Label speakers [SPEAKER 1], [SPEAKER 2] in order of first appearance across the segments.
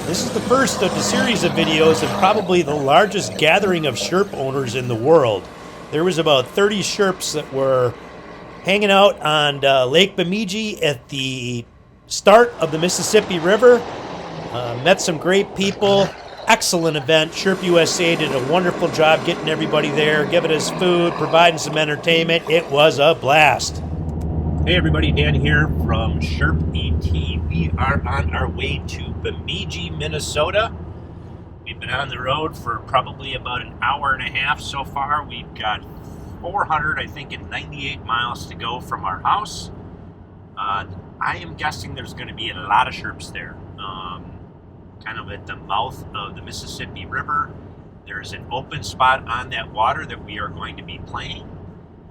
[SPEAKER 1] This is the first of the series of videos and probably the largest gathering of Sherp owners in the world. There was about 30 Sherps that were hanging out on Lake Bemidji at the start of the Mississippi River. Met some great people. Excellent event. Sherp USA did a wonderful job getting everybody there, giving us food, providing some entertainment. It was a blast. Hey everybody, Dan here from Sherp ET. We are on our way to Bemidji, Minnesota. We've been on the road for probably about an hour and a half so far. We've got 498 miles to go from our house. I am guessing there's going to be a lot of Sherps there. Kind of at the mouth of the Mississippi River. There's an open spot on that water that we are going to be playing.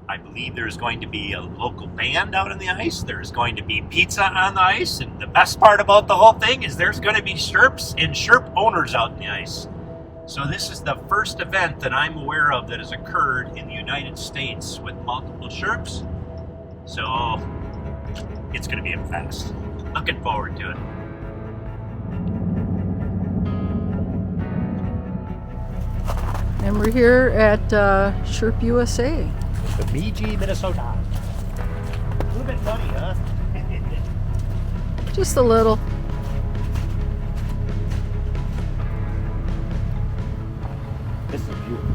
[SPEAKER 1] I believe there's going to be a local band out on the ice. There's going to be pizza on the ice. And the best part about the whole thing is there's going to be Sherps and Sherp owners out on the ice. So this is the first event that I'm aware of that has occurred in the United States with multiple Sherps. So it's going to be a fest. Looking forward to it.
[SPEAKER 2] And we're here at Sherp USA.
[SPEAKER 1] Bemidji, Minnesota. A little bit muddy, huh?
[SPEAKER 2] Just a little.
[SPEAKER 1] This is beautiful.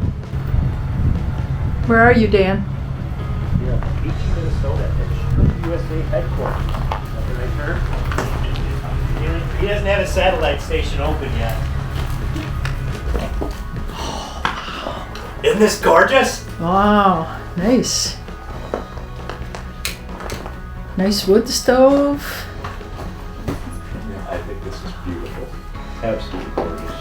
[SPEAKER 2] Where are you, Dan?
[SPEAKER 1] We're at Bemidji, Minnesota at Sherp USA Headquarters. He doesn't have a satellite station open yet. Isn't this gorgeous?
[SPEAKER 2] Wow, nice. Nice wood stove.
[SPEAKER 3] Yeah, I think this is beautiful. Absolutely gorgeous.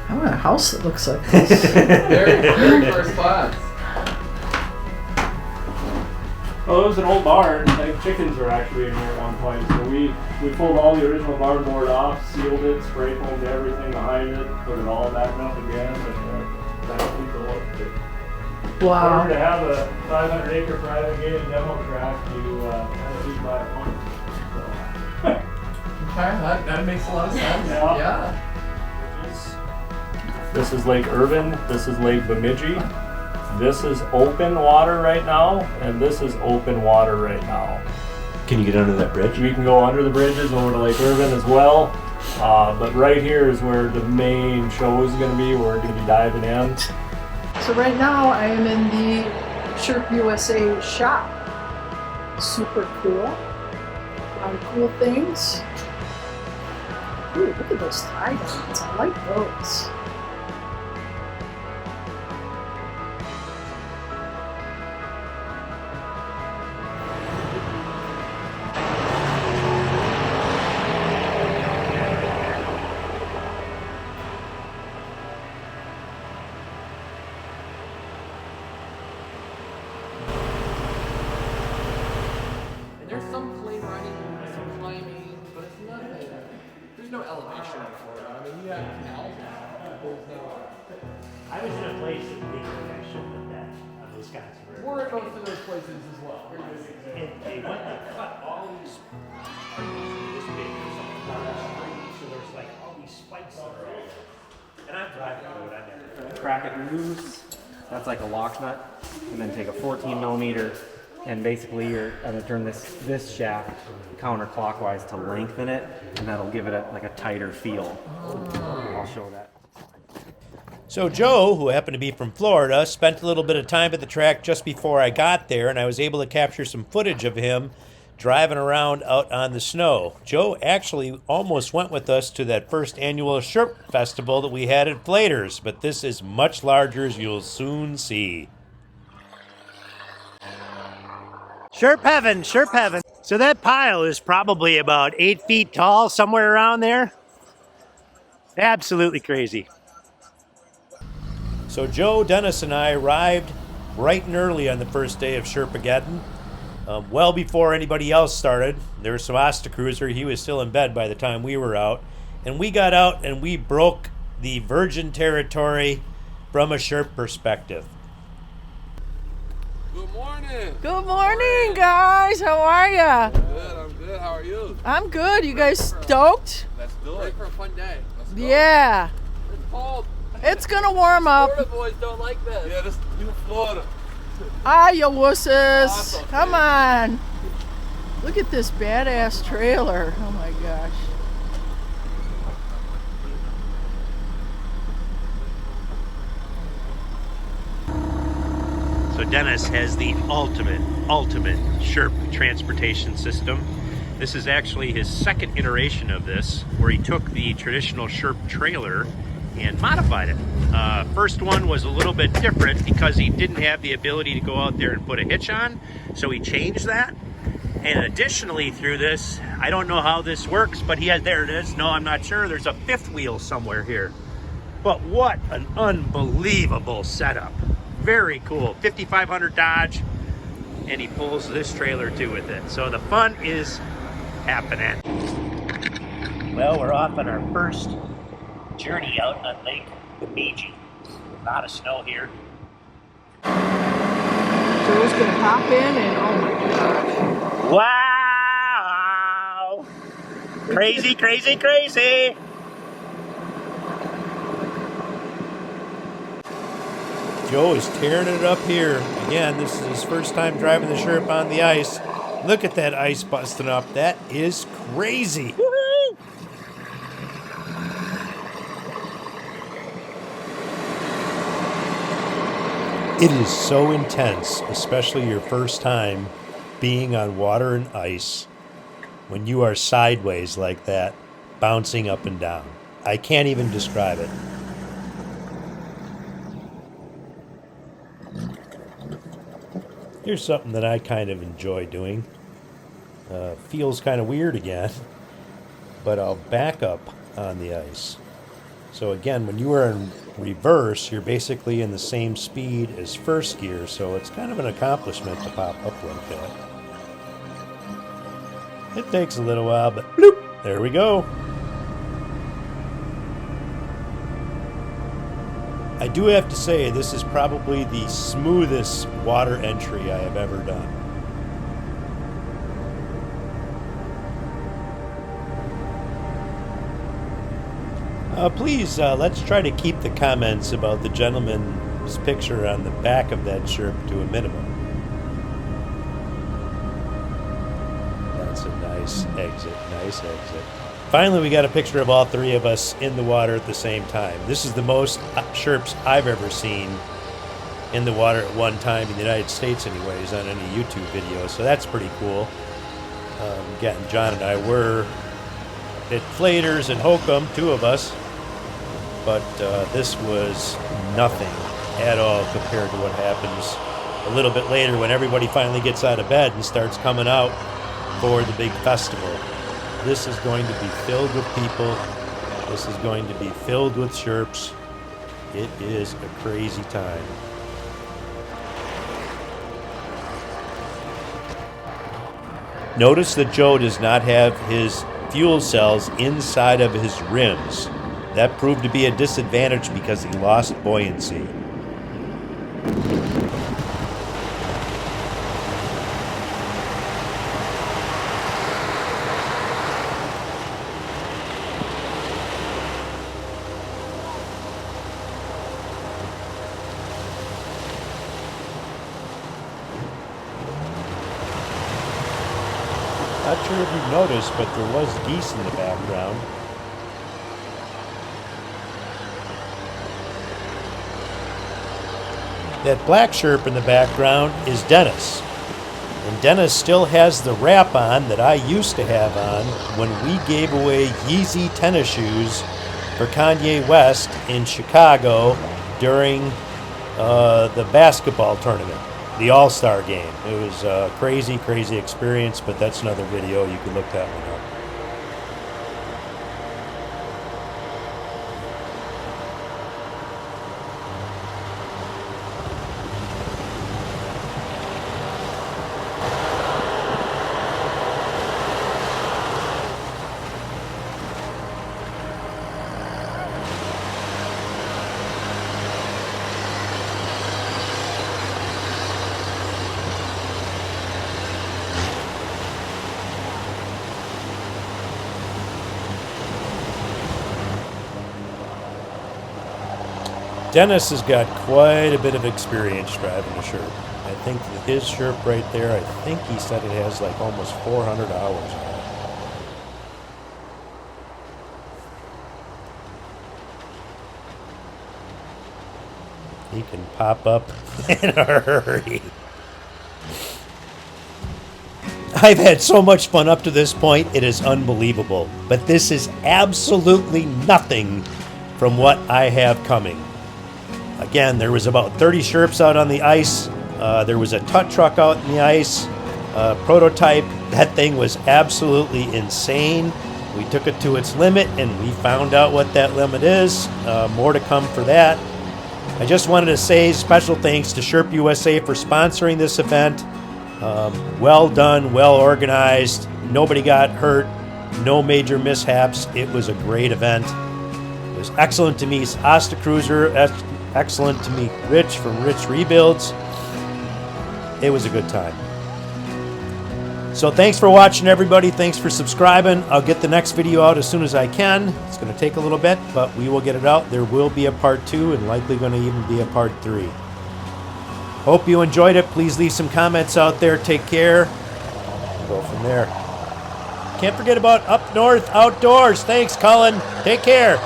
[SPEAKER 2] I want a house that looks like this.
[SPEAKER 4] Very first class.
[SPEAKER 5] Well, it was an old barn. Like chickens were actually in here at one point. So we pulled all the original barn board off, sealed it, spray foamed everything behind it, put it all back up again, and that's what we built it.
[SPEAKER 2] Wow.
[SPEAKER 5] In order to have a 500-acre private gated demo track, you kind of need to buy a pump. So.
[SPEAKER 4] Okay, that makes a lot of sense.
[SPEAKER 5] Yeah. This is Lake Irvin. This is Lake Bemidji. This is open water right now, and this is open water right now.
[SPEAKER 1] Can you get under that bridge?
[SPEAKER 5] We can go under the bridges over to Lake Irvin as well, but right here is where the main show is going to be. We're going to be diving in.
[SPEAKER 2] So right now I am in the Sherp USA shop. Super cool. A lot of cool things. Ooh, look at those tie downs. I like those.
[SPEAKER 4] There's some clay running, some climbing, but it's nothing. There's no elevation for it. I mean, you have canals. There's no.
[SPEAKER 1] I was in a place in the I shouldn't have been on Wisconsin River.
[SPEAKER 4] We're at both of those places as well.
[SPEAKER 1] And they went and cut all these this big or something down the street, so there's like all these spikes that are all there. And I'm driving through it, I never.
[SPEAKER 6] Crack it loose, that's like a lock nut, and then take a 14 millimeter, and basically you're going to turn this shaft counterclockwise to lengthen it, and that'll give it like a tighter feel. I'll show that.
[SPEAKER 1] So Joe, who happened to be from Florida, spent a little bit of time at the track just before I got there, and I was able to capture some footage of him driving around out on the snow. Joe actually almost went with us to that first annual Sherp Festival that we had at Flaters, but this is much larger, as you'll soon see. Sherp heaven, Sherp heaven. So that pile is probably about 8 feet tall, somewhere around there. Absolutely crazy. So Joe, Dennis, and I arrived bright and early on the first day of Sherpageddon. Well before anybody else started. There was some Ostacruiser. He was still in bed by the time we were out. And we got out and we broke the virgin territory from a Sherp perspective.
[SPEAKER 4] Good morning.
[SPEAKER 2] Good morning, guys. How are ya?
[SPEAKER 4] Good, I'm good. How are you?
[SPEAKER 2] I'm good. You guys stoked?
[SPEAKER 4] Let's do it. For a fun day. Let's go.
[SPEAKER 2] Yeah.
[SPEAKER 4] It's cold.
[SPEAKER 2] It's gonna warm up.
[SPEAKER 4] Florida boys don't like this. Yeah, this is new Florida.
[SPEAKER 2] Ah, you wusses.
[SPEAKER 4] Awesome.
[SPEAKER 2] Come on. Look at this badass trailer. Oh my gosh.
[SPEAKER 1] So Dennis has the ultimate Sherp transportation system. This is actually his second iteration of this, where he took the traditional Sherp trailer and modified it. First one was a little bit different because he didn't have the ability to go out there and put a hitch on, so he changed that. And additionally through this, I don't know how this works, but he has, there it is. No, I'm not sure. There's a fifth wheel somewhere here. But what an unbelievable setup. Very cool. 5500 Dodge, and he pulls this trailer too with it. So the fun is happening. Well, we're off on our first journey out on Lake Bemidji. A lot of snow here.
[SPEAKER 2] Joe's gonna hop in and oh my gosh.
[SPEAKER 1] Wow! Crazy, crazy, crazy! Joe is tearing it up here. Again, this is his first time driving the Sherp on the ice. Look at that ice busting up. That is crazy. Woohoo! It is so intense, especially your first time being on water and ice when you are sideways like that, bouncing up and down. I can't even describe it. Here's something that I kind of enjoy doing. Feels kind of weird again, but I'll back up on the ice. So again, when you are in reverse, you're basically in the same speed as first gear, so it's kind of an accomplishment to pop up like that. It takes a little while, but bloop, there we go. I do have to say, this is probably the smoothest water entry I have ever done. Please, let's try to keep the comments about the gentleman's picture on the back of that Sherp to a minimum. That's a nice exit, nice exit. Finally, we got a picture of all three of us in the water at the same time. This is the most Sherps I've ever seen in the water at one time in the United States anyways, on any YouTube video, so that's pretty cool. Again, John and I were at Flaters and Hokum, two of us, but this was nothing at all compared to what happens a little bit later when everybody finally gets out of bed and starts coming out for the big festival. This is going to be filled with people. This is going to be filled with Sherps. It is a crazy time. Notice that Joe does not have his fuel cells inside of his rims. That proved to be a disadvantage because he lost buoyancy. Not sure if you've noticed, but there was geese in the background. That black Sherp in the background is Dennis. And Dennis still has the wrap on that I used to have on when we gave away Yeezy tennis shoes for Kanye West in Chicago during the basketball tournament. The All-Star game. It was a crazy, crazy experience, but that's another video. You can look that one up. Dennis has got quite a bit of experience driving a Sherp. I think his Sherp right there, I think he said it has like almost 400 hours on it. He can pop up in a hurry. I've had so much fun up to this point, it is unbelievable. But this is absolutely nothing from what I have coming. Again, there was about 30 Sherps out on the ice. There was a tut truck out in the ice, prototype. That thing was absolutely insane. We took it to its limit, and we found out what that limit is. More to come for that. I just wanted to say special thanks to Sherp USA for sponsoring this event. Well done, well organized. Nobody got hurt. No major mishaps. It was a great event. It was excellent to meet Ostacruiser. Excellent to meet Rich from Rich Rebuilds. It was a good time. So thanks for watching, everybody. Thanks for subscribing. I'll get the next video out as soon as I can. It's going to take a little bit, but we will get it out. There will be a part 2 and likely going to even be a part 3. Hope you enjoyed it. Please leave some comments out there. Take care. We'll go from there. Can't forget about Up North Outdoors. Thanks, Collen. Take care.